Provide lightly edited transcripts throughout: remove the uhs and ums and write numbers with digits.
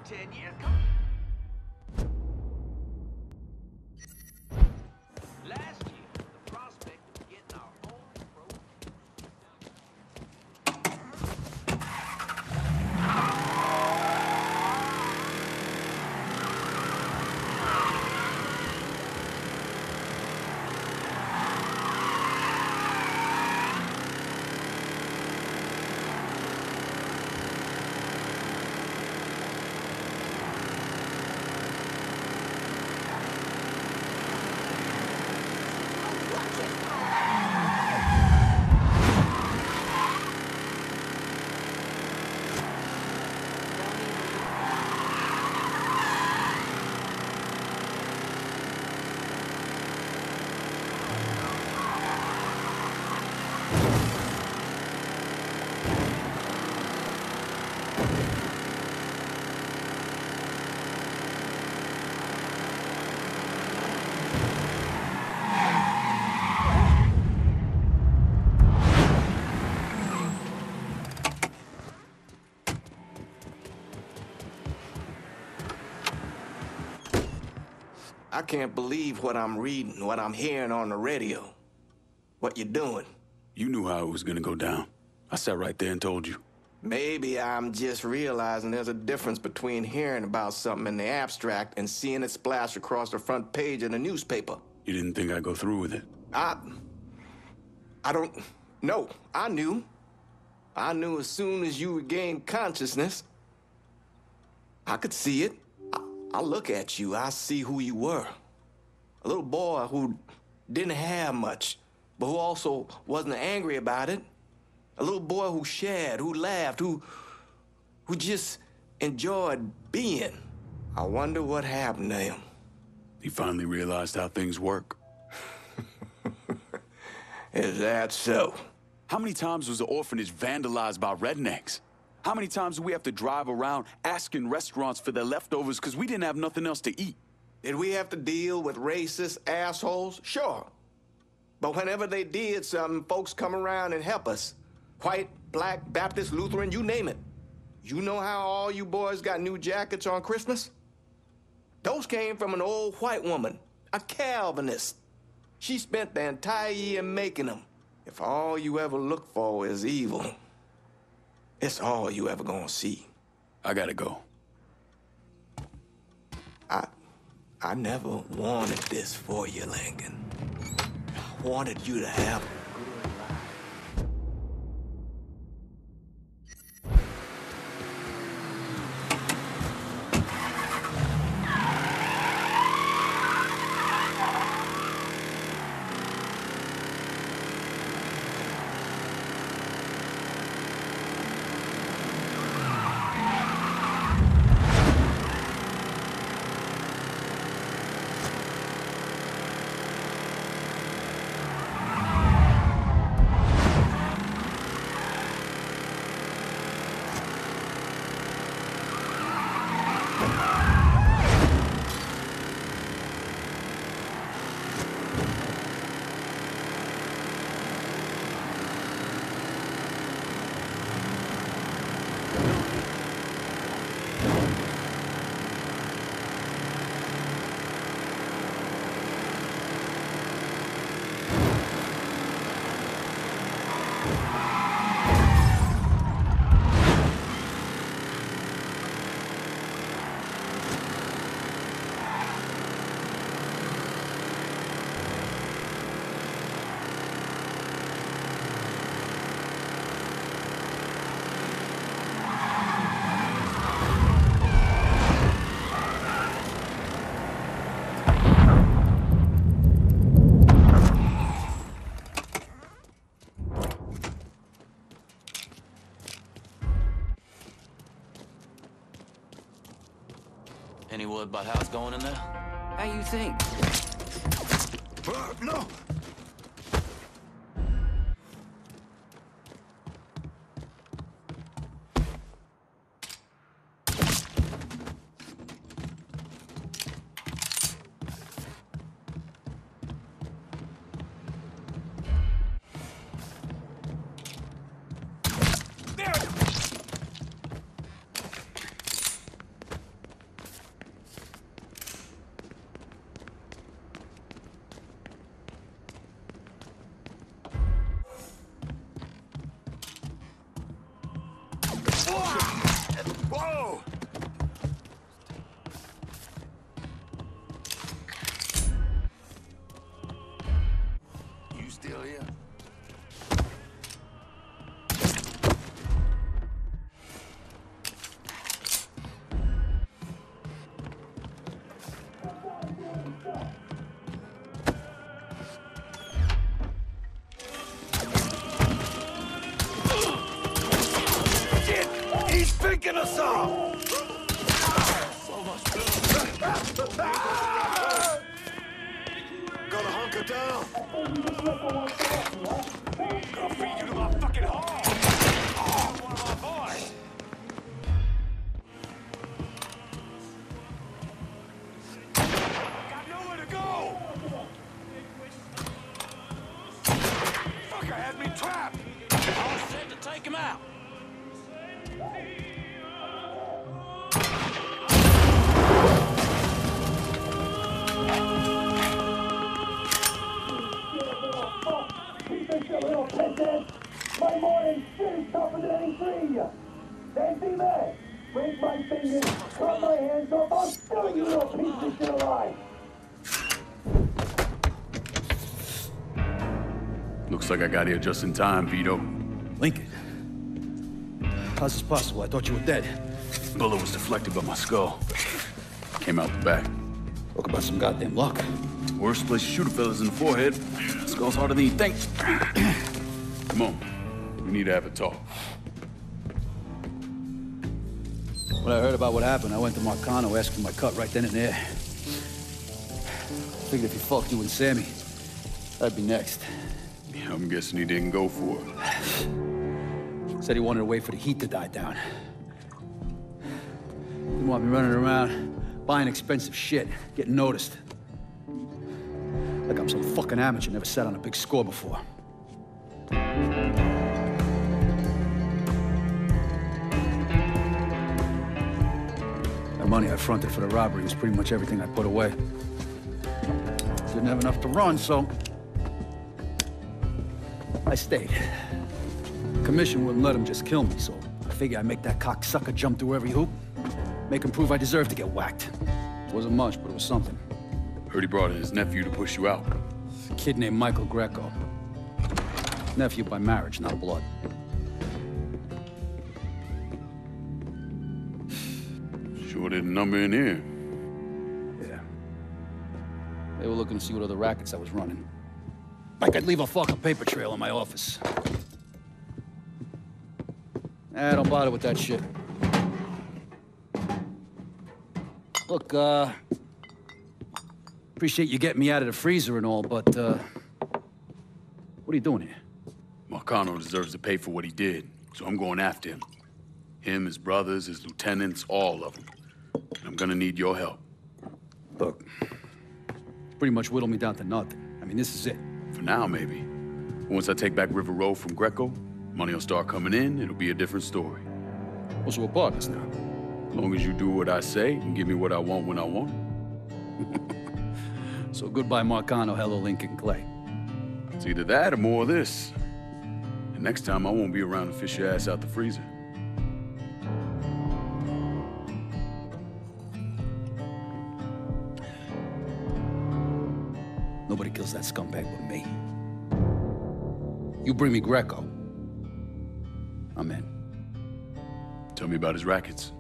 10 years. Last year, the prospect of getting our own pro. I can't believe what I'm reading, what I'm hearing on the radio. What you doing? You knew how it was gonna go down. I sat right there and told you. Maybe I'm just realizing there's a difference between hearing about something in the abstract and seeing it splash across the front page of the newspaper. You didn't think I'd go through with it? I don't know. I knew. I knew as soon as you regained consciousness. I could see it. I look at you, I see who you were. A little boy who didn't have much, but who also wasn't angry about it. A little boy who shared, who laughed, who just enjoyed being. I wonder what happened to him. He finally realized how things work. Is that so? How many times was the orphanage vandalized by rednecks? How many times do we have to drive around asking restaurants for their leftovers because we didn't have nothing else to eat? Did we have to deal with racist assholes? Sure. But whenever they did something, folks come around and help us. White, black, Baptist, Lutheran, you name it. You know how all you boys got new jackets on Christmas? Those came from an old white woman, a Calvinist. She spent the entire year making them. If all you ever look for is evil, it's all you ever gonna see. I gotta go. I never wanted this for you, Lincoln. I wanted you to have a good life. Any word about how it's going in there? How you think? No! us off! Gonna hunker down. Gonna feed you to my fucking hog! Oh, one of my boys! Got nowhere to go! Fucker had me trapped! All set to take him out. My morning shit is tougher than any tree. Fancy that? Break my fingers, cut my hands off, I'll kill you little piece of shit alive. Looks like I got here just in time, Vito. Lincoln. How's this possible? I thought you were dead. Bullet was deflected by my skull. Came out the back. Talk about some goddamn luck. Worst place to shoot a fella's in the forehead. Skull's harder than you think. Come on. We need to have a talk. When I heard about what happened, I went to Marcano, asked for my cut right then and there. Figured if he fucked you and Sammy, I'd be next. Yeah, I'm guessing he didn't go for it. Said he wanted to wait for the heat to die down. Didn't want me running around, buying expensive shit, getting noticed. Like I'm some fucking amateur, never sat on a big score before. The money I fronted for the robbery was pretty much everything I put away. Didn't have enough to run, so I stayed. Commission wouldn't let him just kill me, so I figured I'd make that cocksucker jump through every hoop, make him prove I deserve to get whacked. Wasn't much, but it was something. Heard he brought in his nephew to push you out. A kid named Michael Greco. Nephew by marriage, not blood. Sure didn't number in here. Yeah. They were looking to see what other rackets I was running. Like I'd leave a fucking paper trail in my office. Don't bother with that shit. Look, appreciate you getting me out of the freezer and all, but, what are you doing here? Marcano deserves to pay for what he did, so I'm going after him. Him, his brothers, his lieutenants, all of them. I'm gonna need your help. Look, pretty much whittled me down to nothing. I mean, this is it. For now, maybe. Once I take back River Road from Greco, money will start coming in, it'll be a different story. Well, so we're partners now. As long as you do what I say and give me what I want when I want it. So goodbye, Marcano, hello, Lincoln Clay. It's either that or more of this. And next time, I won't be around to fish your ass out the freezer. Nobody kills that scumbag but me. You bring me Greco, I'm in. Tell me about his rackets.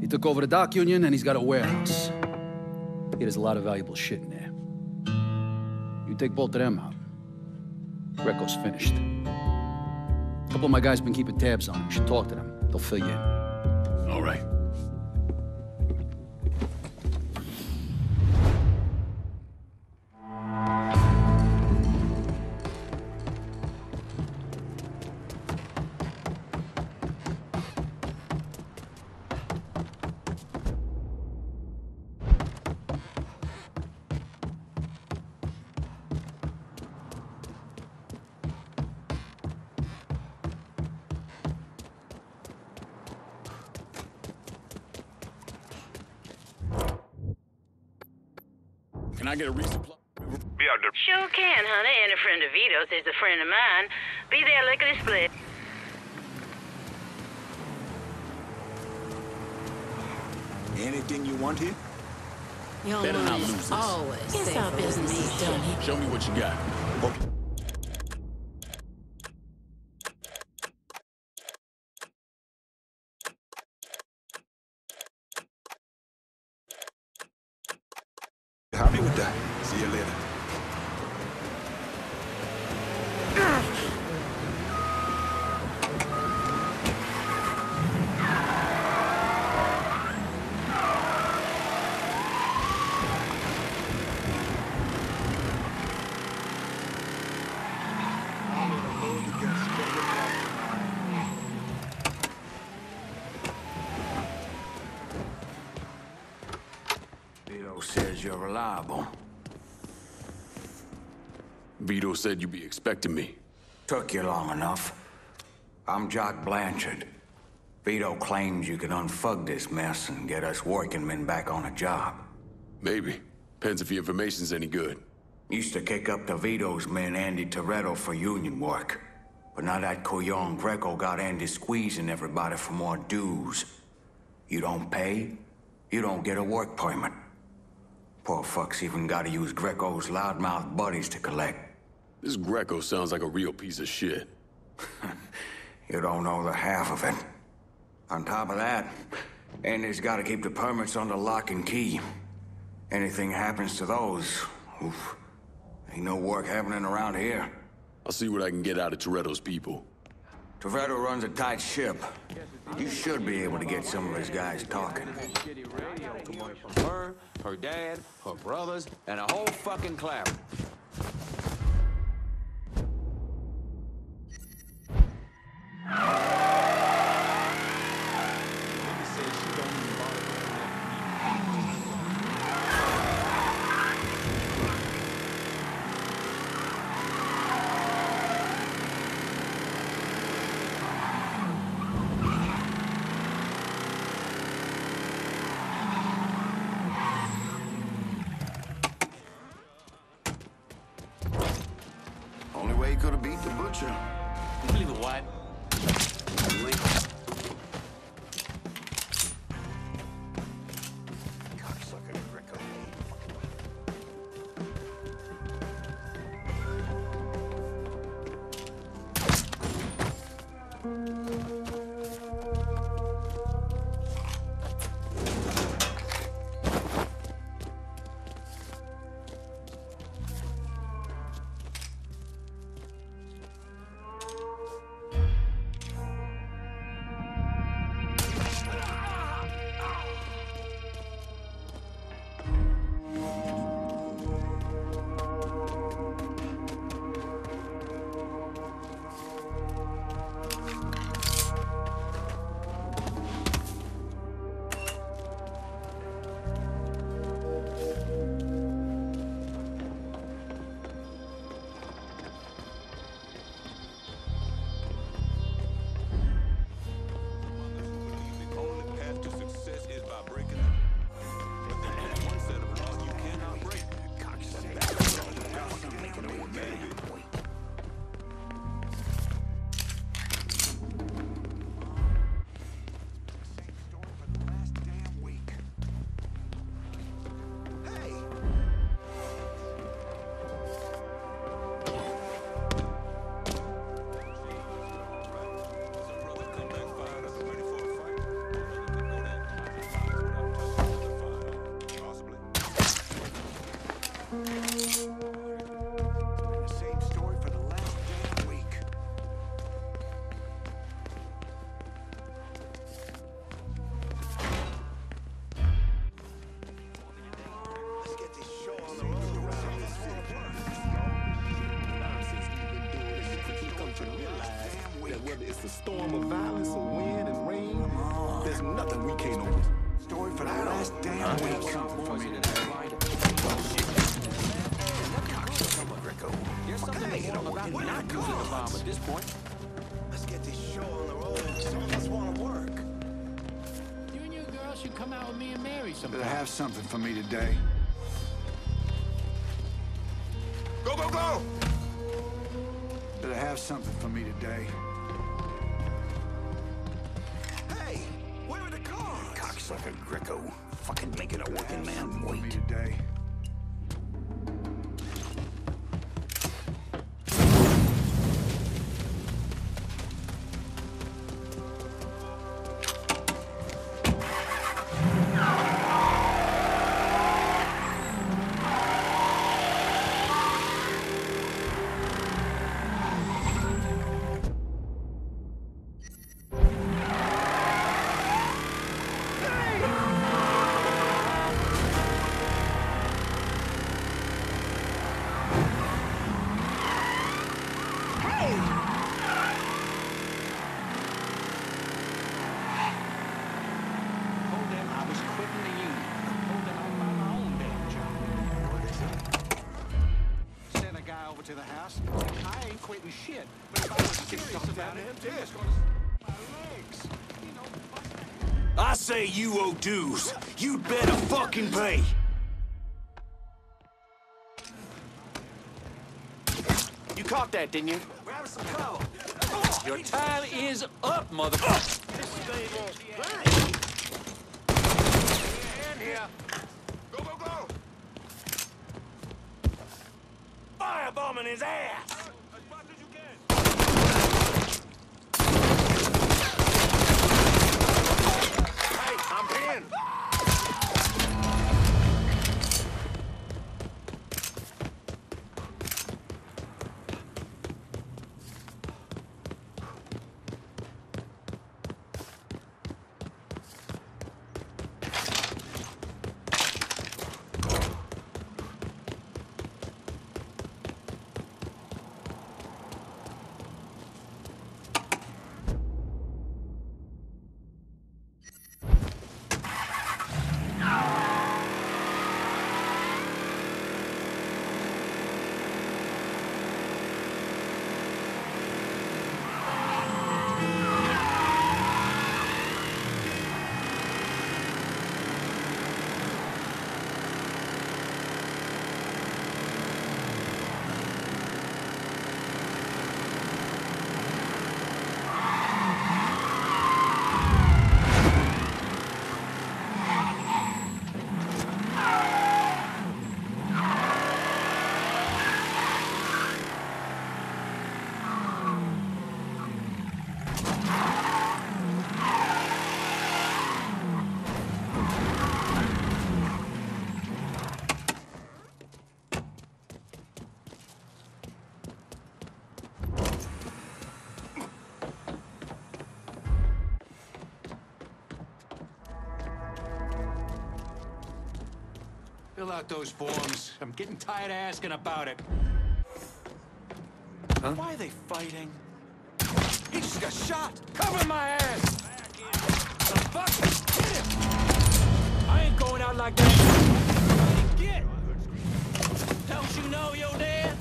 He took over the dock union and he's got a warehouse. He has a lot of valuable shit in there. You take both of them out, Greco's finished. A couple of my guys been keeping tabs on him. You should talk to them. They'll fill you in. All right. Can I get a resupply? Sure can, honey. And a friend of Vito's is a friend of mine. Be there lickety split. Anything you want here? Young Better not ones lose this. always Guess say our business is done here. Show me what you got. Okay. Happy with that. See you later. says you're reliable. Vito said you'd be expecting me. Took you long enough. I'm Jock Blanchard. Vito claims you can unfug this mess and get us working men back on a job. Maybe. Depends if your information's any good. Used to kick up to Vito's man Andy Toretto for union work. But now that Couillon Greco got Andy squeezing everybody for more dues. You don't pay, you don't get a work permit. Poor fuck's even gotta use Greco's loudmouth buddies to collect. This Greco sounds like a real piece of shit. You don't know the half of it. On top of that, Andy's gotta keep the permits under lock and key. Anything happens to those, oof, ain't no work happening around here. I'll see what I can get out of Toretto's people. Toretto runs a tight ship. You should be able to get some of his guys talking. From her, her dad, her brothers, and a whole fucking cloud. Only way he could have beat the butcher. You believe it, White? Whether it's a storm of violence or wind and rain, there's nothing we can't over. Story for the last damn week. Something for me today. There's something wrong about not using the bomb at this point. Let's get this show on the road. Some of us want to work. You and your girl should come out with me and Mary sometime. Better have something for me today. Go, go, go! Better have something for me today. Hey, where are the cars? Cocksucker Greco. Fucking making a working man wait. For me today. be shit. But if I was serious about it, it was gonna my legs. You know, I say you owe dues. You'd better fucking pay. You caught that, didn't you? We're having some cover. your time is up, motherfucker. In here. Go, go, go. Firebombing his ass. As fast as you can. Hey, I'm in. Fill out those forms. I'm getting tired of asking about it. Huh? Why are they fighting? He just got shot! Cover my ass! The fuck? Hit him! I ain't going out like that. Get! Don't you know you're dead?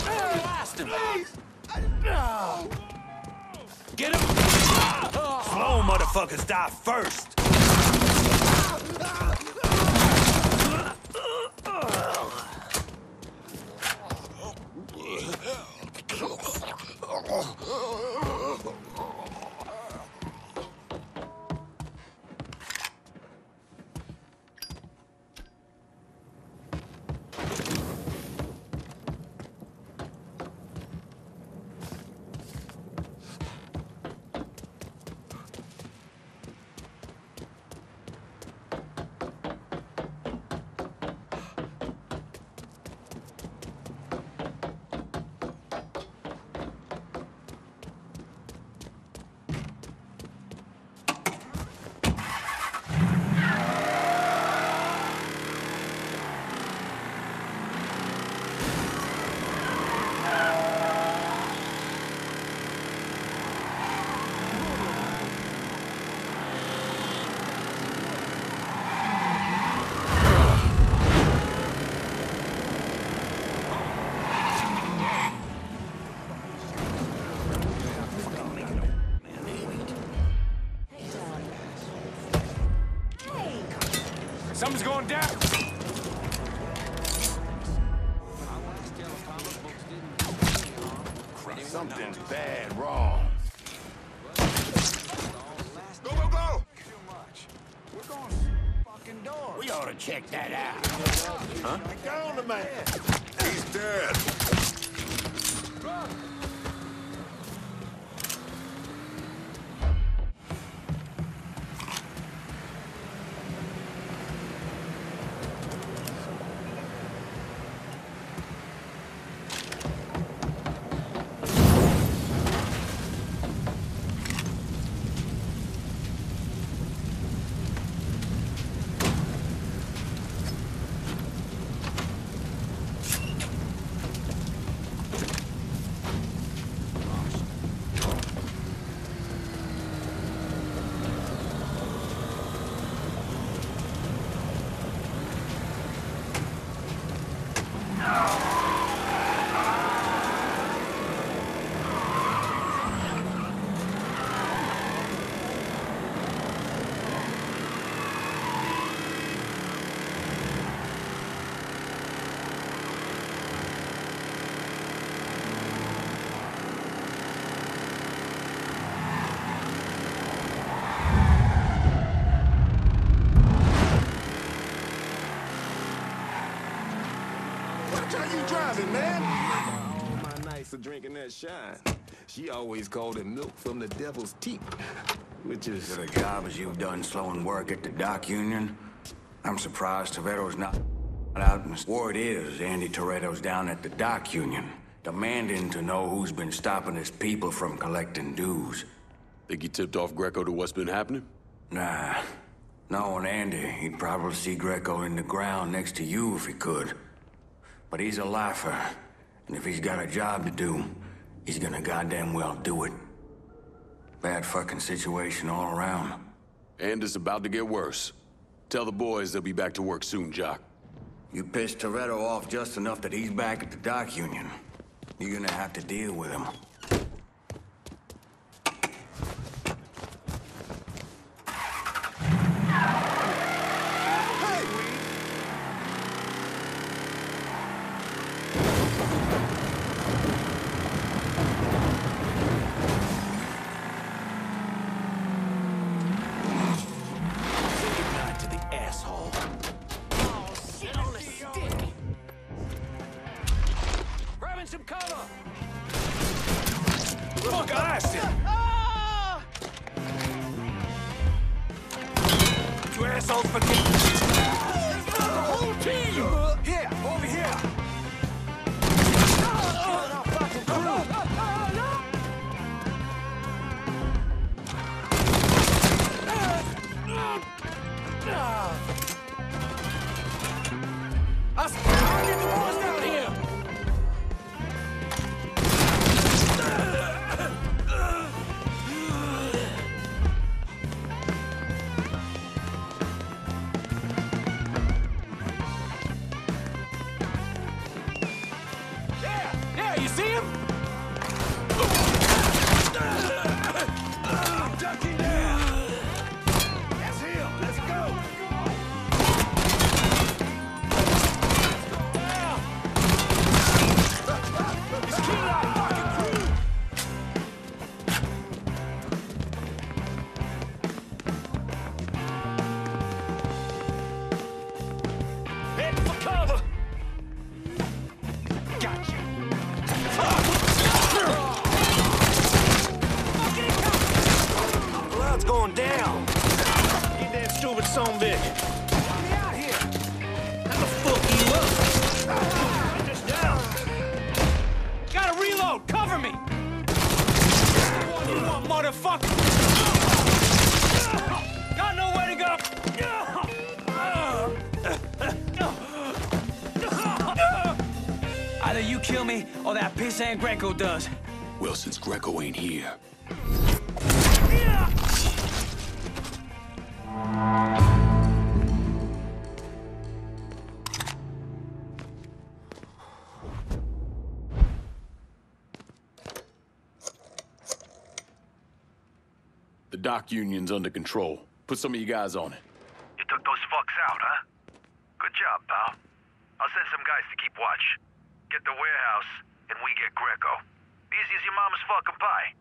Blast him! Get him! Slow motherfuckers die first. Something's going down! Something's bad wrong. Go, go, go! We're going fucking door. We ought to check that out. Huh? Down the man. He's dead. drinking that shine. She always called it milk from the devil's teeth, which is... As good a job as you've done slowing work at the dock union, I'm surprised Toretto's not out. Word is, Andy Toretto's down at the dock union, demanding to know who's been stopping his people from collecting dues. Think he tipped off Greco to what's been happening? Nah. Knowing Andy, he'd probably see Greco in the ground next to you if he could. But he's a lifer, and if he's got a job to do, he's gonna goddamn well do it. Bad fucking situation all around. And it's about to get worse. Tell the boys they'll be back to work soon, Jock. You pissed Toretto off just enough that he's back at the dock union. You're gonna have to deal with him. Some cover! Fuck, I asked him! You assholes forget! The whole team! Here, over here! I'll get the boys down here! Either you kill me, or that pissant Greco does. Well, since Greco ain't here... The dock union's under control. Put some of you guys on it. You took those fucks out, huh? Good job, pal. I'll send some guys to keep watch. Get the warehouse, and we get Greco. Easy as your mama's fucking pie.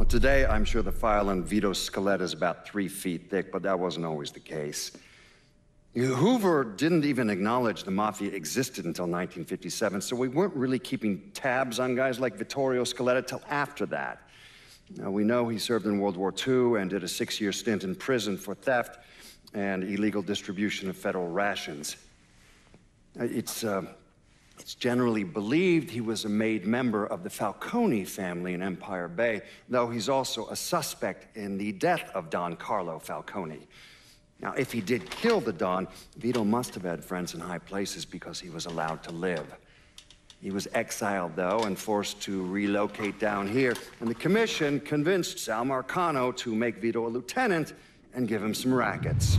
Today, I'm sure the file on Vito's skeleton is about 3 feet thick, but that wasn't always the case. Hoover didn't even acknowledge the Mafia existed until 1957, so we weren't really keeping tabs on guys like Vittorio Scaletta till after that. Now, we know he served in World War II and did a 6-year stint in prison for theft and illegal distribution of federal rations. It's generally believed he was a made member of the Falcone family in Empire Bay, though he's also a suspect in the death of Don Carlo Falcone. Now, if he did kill the Don, Vito must have had friends in high places because he was allowed to live. He was exiled, though, and forced to relocate down here, and the commission convinced Sal Marcano to make Vito a lieutenant and give him some rackets.